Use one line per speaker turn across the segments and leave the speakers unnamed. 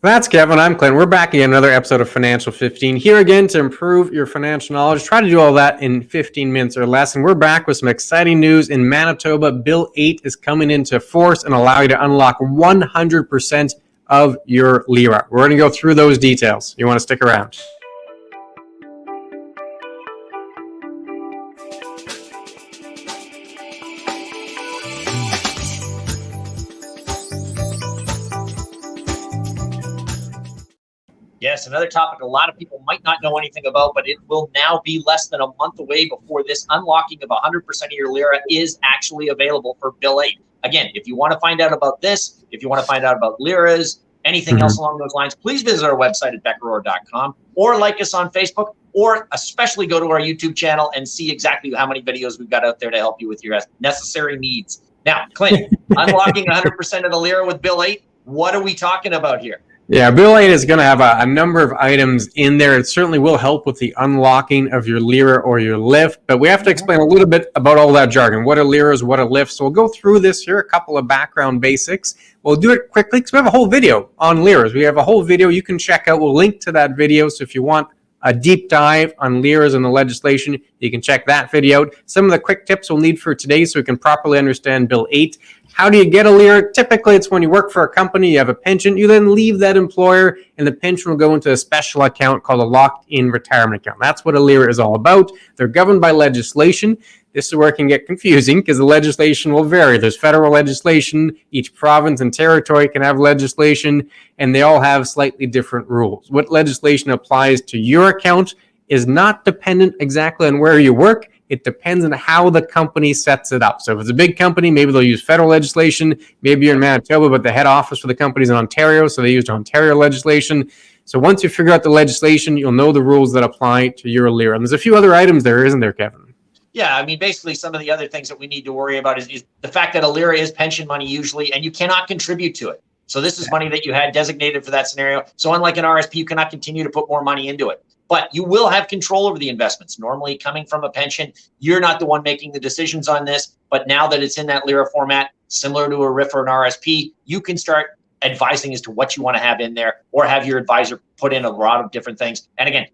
That's Kevin. I'm Clint. We're back again, another episode of Financial 15. Here again to improve your financial knowledge. Try to do all that in 15 minutes or less. And we're back with some exciting news. In Manitoba, Bill 8 is coming into force and allow you to unlock 100% of your LIRA. We're going to go through those details. You want to stick around.
Yes, another topic a lot of people might not know anything about, but it will now be less than a month away before this unlocking of 100% of your LIRA is actually available for Bill 8. Again, if you want to find out about this, if you want to find out about LIRAs, anything else along those lines, please visit our website at beckerorr.com or like us on Facebook, or especially go to our YouTube channel and see exactly how many videos we've got out there to help you with your necessary needs. Now, Clint, unlocking 100% of the LIRA with Bill 8, what are we talking about here?
Yeah, Bill 8 is going to have a number of items in there. It certainly will help with the unlocking of your LIRA or your LIF, but we have to explain a little bit about all that jargon. What a LIRA is, what a LIF. So we'll go through this here, a couple of background basics. We'll do it quickly because we have a whole video on LIRAs. We have a whole video you can check out. We'll link to that video. So if you want a deep dive on LIRAs and the legislation, you can check that video out. Some of the quick tips we'll need for today so we can properly understand Bill 8. How do you get a LIRA? Typically, it's when you work for a company, you have a pension, you then leave that employer, and the pension will go into a special account called a locked-in retirement account. That's what a LIRA is all about. They're governed by legislation. This is where it can get confusing because the legislation will vary. There's federal legislation. Each province and territory can have legislation, and they all have slightly different rules. What legislation applies to your account is not dependent exactly on where you work. It depends on how the company sets it up. So if it's a big company, maybe they'll use federal legislation. Maybe you're in Manitoba, but the head office for the company is in Ontario, so they used Ontario legislation. So once you figure out the legislation, you'll know the rules that apply to your LIRA. And there's a few other items there, isn't there, Kevin?
Yeah, I mean, basically some of the other things that we need to worry about is the fact that a LIRA is pension money usually, and you cannot contribute to it. So this is money that you had designated for that scenario. So unlike an RSP, you cannot continue to put more money into it. But you will have control over the investments. Normally coming from a pension, you're not the one making the decisions on this. But now that it's in that LIRA format, similar to a RIF or an RSP, you can start advising as to what you want to have in there, or have your advisor put in a lot of different things. And again,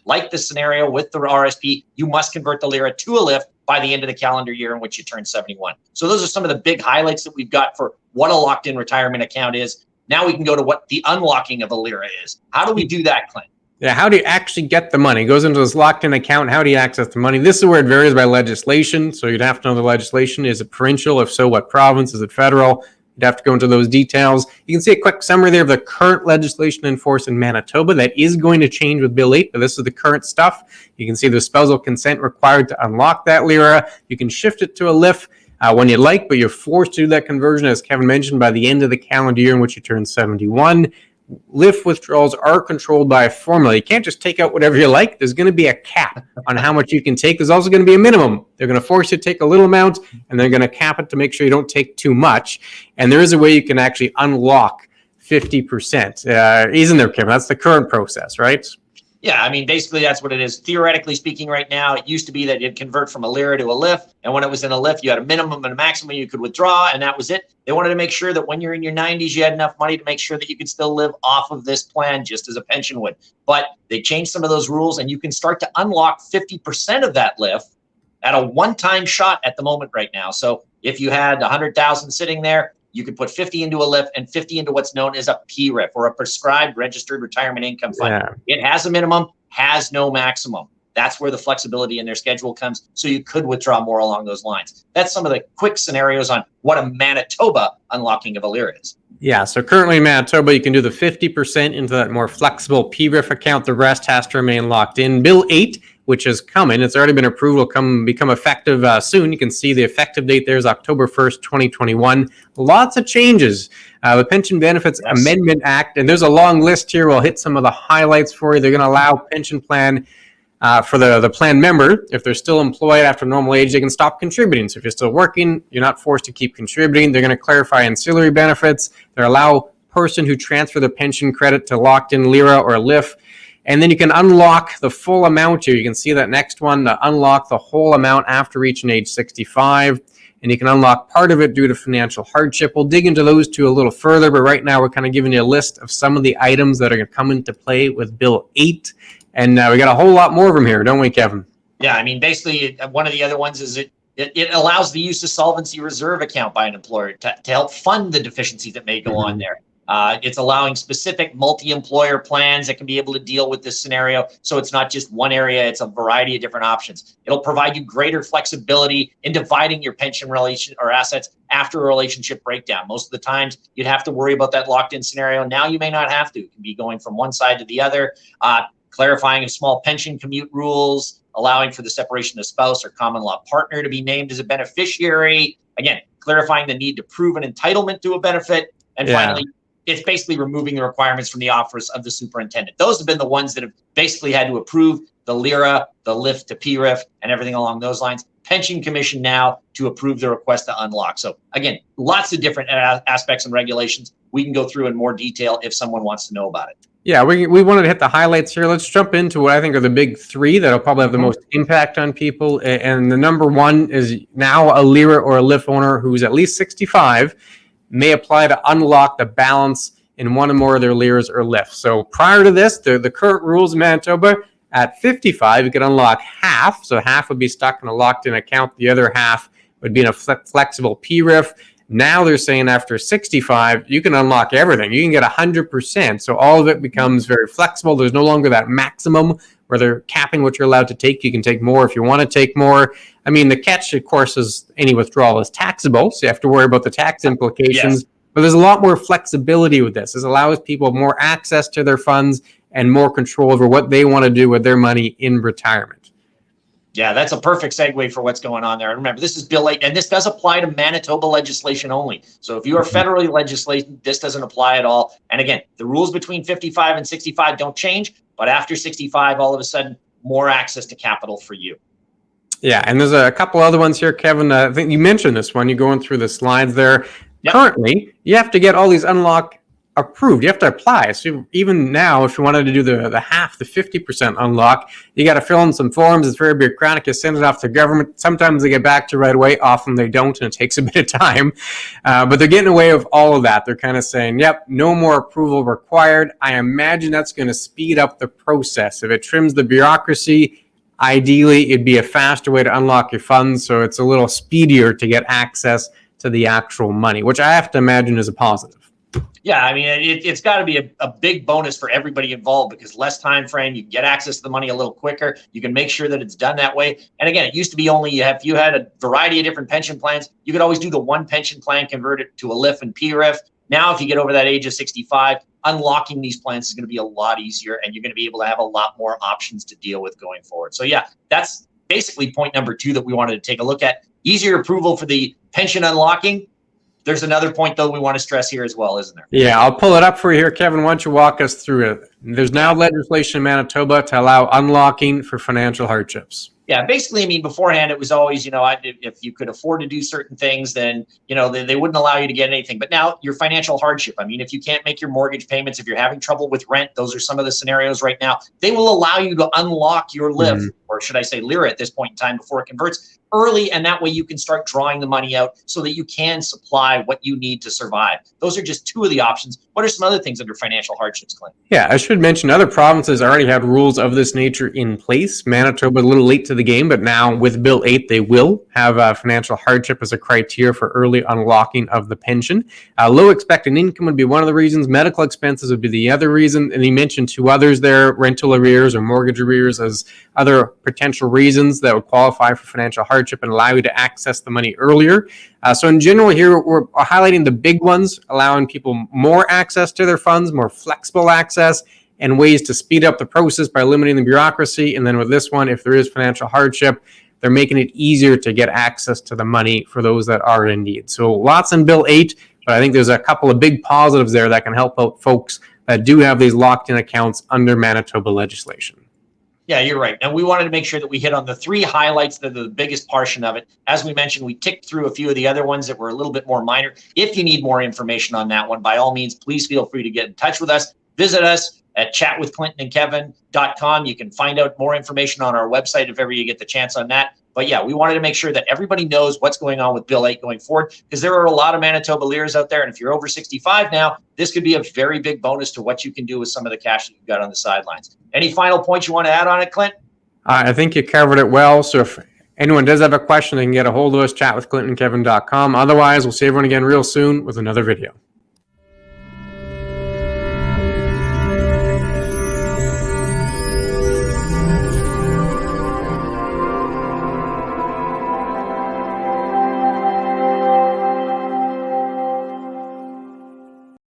like the scenario with the RSP, you must convert the LIRA to a LIF by the end of the calendar year in which you turn 71. So those are some of the big highlights that we've got for what a locked-in retirement account is. Now we can go to what the unlocking of a LIRA is. How do we do that, Clint?
Yeah, how do you actually get the money? It goes into this locked-in account. How do you access the money? This is where it varies by legislation. So you'd have to know the legislation. Is it provincial? If so, what province? Is it federal? You'd have to go into those details. You can see a quick summary there of the current legislation in force in Manitoba. That is going to change with Bill 8, but this is the current stuff. You can see the spousal consent required to unlock that LIRA. You can shift it to a LIF when you'd like, but you're forced to do that conversion, as Kevin mentioned, by the end of the calendar year in which you turn 71. LIF withdrawals are controlled by a formula. You can't just take out whatever you like. There's going to be a cap on how much you can take. There's also going to be a minimum. They're going to force you to take a little amount, and they're going to cap it to make sure you don't take too much. And there is a way you can actually unlock 50%. Isn't there, Kevin? That's the current process, right?
Yeah, I mean, basically that's what it is. Theoretically speaking, right now, it used to be that you'd convert from a LIRA to a LIF. And when it was in a LIF, you had a minimum and a maximum you could withdraw, and that was it. They wanted to make sure that when you're in your 90s, you had enough money to make sure that you could still live off of this plan just as a pension would. But they changed some of those rules, and you can start to unlock 50% of that LIF at a one-time shot at the moment right now. So if you had 100,000 sitting there, you could put 50 into a LIF and 50 into what's known as a PRIF, or a prescribed registered retirement income fund. Yeah. It has a minimum, has no maximum. That's where the flexibility in their schedule comes. So you could withdraw more along those lines. That's some of the quick scenarios on what a Manitoba unlocking of a LIRA is.
Yeah, so currently in Manitoba, you can do the 50% into that more flexible PRIF account. The rest has to remain locked in. Bill 8, which is coming, it's already been approved, will become effective soon. You can see the effective date there is October 1st, 2021. Lots of changes. The Pension Benefits Amendment Act, and there's a long list here. We'll hit some of the highlights for you. They're going to allow pension plan for the plan member, if they're still employed after normal age, they can stop contributing. So if you're still working, you're not forced to keep contributing. They're going to clarify ancillary benefits. They allow person who transfer the pension credit to locked in LIRA or LIF. And then you can unlock the full amount here. You can see that next one, to unlock the whole amount after reaching age 65. and you can unlock part of it due to financial hardship. We'll dig into those two a little further, but right now we're kind of giving you a list of some of the items that are going to come into play with Bill 8. And we got a whole lot more of them here, don't we, Kevin?
Yeah, I mean, basically, one of the other ones is it allows the use of solvency reserve account by an employer to help fund the deficiencies that may go on there. It's allowing specific multi-employer plans that can be able to deal with this scenario. So it's not just one area, it's a variety of different options. It'll provide you greater flexibility in dividing your pension relation or assets after a relationship breakdown. Most of the times you'd have to worry about that locked-in scenario. Now you may not have to. It can be going from one side to the other. Clarifying of small pension commute rules, allowing for the separation of spouse or common law partner to be named as a beneficiary. Again, clarifying the need to prove an entitlement to a benefit. And finally, it's basically removing the requirements from the office of the superintendent. Those have been the ones that have basically had to approve the LIRA, the LIF to PRIF, and everything along those lines. Pension Commission now to approve the request to unlock. So again, lots of different aspects and regulations. We can go through in more detail if someone wants to know about it.
Yeah, we wanted to hit the highlights here. Let's jump into what I think are the big three that'll probably have the most impact on people. And the number one is now a LIRA or a LIF owner who's at least 65 may apply to unlock the balance in one or more of their LIRAs or LIFs. So prior to this, the current rules in Manitoba, at 55, you could unlock half. So half would be stuck in a locked-in account. The other half would be in a flexible PRIF. Now they're saying after 65, you can unlock everything. You can get 100%. So all of it becomes very flexible. There's no longer that maximum where they're capping what you're allowed to take. You can take more if you want to take more. I mean, the catch, of course, is any withdrawal is taxable. So you have to worry about the tax implications. Yes. But there's a lot more flexibility with this. This allows people more access to their funds and more control over what they want to do with their money in retirement.
Yeah, that's a perfect segue for what's going on there. And remember, this is Bill 8, and this does apply to Manitoba legislation only. So if you are federally legislated, this doesn't apply at all. And again, the rules between 55 and 65 don't change, but after 65, all of a sudden, more access to capital for you.
Yeah, and there's a couple other ones here, Kevin. I think you mentioned this one. You're going through the slides there. Yep. Currently, you have to get all these unlock approved. You have to apply. So even now, if you wanted to do the half, the 50% unlock, you got to fill in some forms. It's very bureaucratic. You send it off to government. Sometimes they get back to you right away. Often they don't, and it takes a bit of time. But they're getting away with all of that. They're kind of saying, yep, no more approval required. I imagine that's going to speed up the process. If it trims the bureaucracy, ideally, it'd be a faster way to unlock your funds. So it's a little speedier to get access to the actual money, which I have to imagine is a positive.
Yeah, I mean, it's got to be a big bonus for everybody involved because less time frame, you can get access to the money a little quicker. You can make sure that it's done that way. And again, it used to be only if you had a variety of different pension plans, you could always do the one pension plan, convert it to a LIF and PRIF. Now, if you get over that age of 65, unlocking these plans is going to be a lot easier, and you're going to be able to have a lot more options to deal with going forward. So yeah, that's basically point number 2 that we wanted to take a look at. Easier approval for the pension unlocking. There's another point, though, we want to stress here as well, isn't there?
Yeah, I'll pull it up for you here, Kevin. Why don't you walk us through it? There's now legislation in Manitoba to allow unlocking for financial hardships.
Yeah, basically, I mean, beforehand, it was always, if you could afford to do certain things, then, they wouldn't allow you to get anything. But now your financial hardship, I mean, if you can't make your mortgage payments, if you're having trouble with rent, those are some of the scenarios right now. They will allow you to unlock your LIF, or should I say LIRA at this point in time before it converts early. And that way you can start drawing the money out so that you can supply what you need to survive. Those are just 2 of the options. What are some other things under financial hardships, Clint?
Yeah, I should mention other provinces already have rules of this nature in place. Manitoba a little late to the game, but now with Bill 8, they will have financial hardship as a criteria for early unlocking of the pension. Low expected income would be one of the reasons. Medical expenses would be the other reason. And he mentioned 2 others there, rental arrears or mortgage arrears as other potential reasons that would qualify for financial hardship and allow you to access the money earlier. So in general here, we're highlighting the big ones, allowing people more access to their funds, more flexible access, and ways to speed up the process by limiting the bureaucracy. And then with this one, if there is financial hardship, they're making it easier to get access to the money for those that are in need. So lots in Bill 8, but I think there's a couple of big positives there that can help out folks that do have these locked-in accounts under Manitoba legislation.
Yeah, you're right. And we wanted to make sure that we hit on the 3 highlights that are the biggest portion of it. As we mentioned, we ticked through a few of the other ones that were a little bit more minor. If you need more information on that one, by all means, please feel free to get in touch with us. Visit us at chatwithclintonandkevin.com. You can find out more information on our website if ever you get the chance on that. But yeah, we wanted to make sure that everybody knows what's going on with Bill 8 going forward, because there are a lot of Manitoba LIRAs out there. And if you're over 65 now, this could be a very big bonus to what you can do with some of the cash that you've got on the sidelines. Any final points you want to add on it, Clint?
I think you covered it well. So if anyone does have a question, they can get a hold of us, chat with ClintandKevin.com. Otherwise, we'll see everyone again real soon with another video.